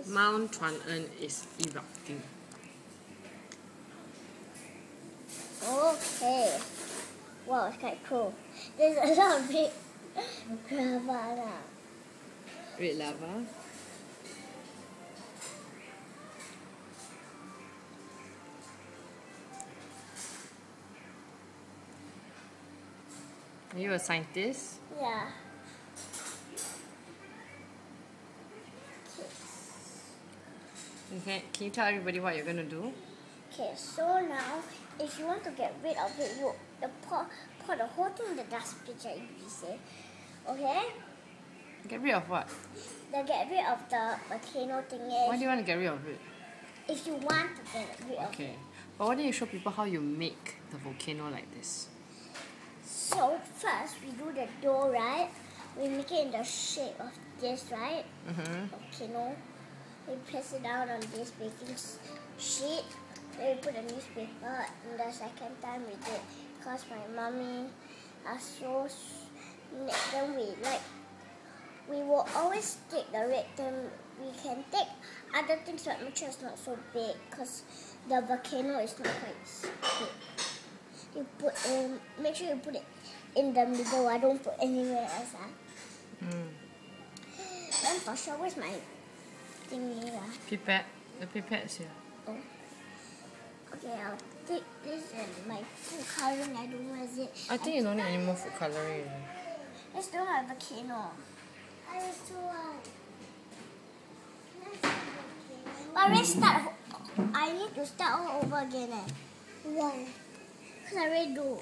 Mount Chuan-En is erupting. Okay. Wow, it's quite cool. There's a lot of big lava now. Red lava. Are you a scientist? Yeah. Okay, can you tell everybody what you're going to do? Okay, so now, if you want to get rid of it, you pour the whole thing in the dustbin, you say. Okay? Get rid of what? Then get rid of the volcano thingy. Why do you want to get rid of it? If you want to get rid of it. Okay, but why don't you show people how you make the volcano like this? So first, we do the dough, right? We make it in the shape of this, right? Volcano. We press it down on this baking sheet. Then we put a newspaper. And the second time we did, because my mommy are so. Then we will always take the red thing. We can take other things, but make sure it's not so big, because the volcano is not quite big. You put make sure you put it in the middle. I don't put anywhere else. Then for sure, where's my thingy? Pipette. The pipette's here. Oh. Okay, I'll take this and my food coloring. I don't know where is it. I think you don't need any more food coloring. Let's do a volcano. But restart. I need to start all over again. Why? Because I already do.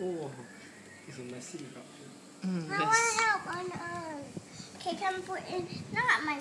Oh, it's a messy eruption. I want to help on earth. Okay, can we put in? Not my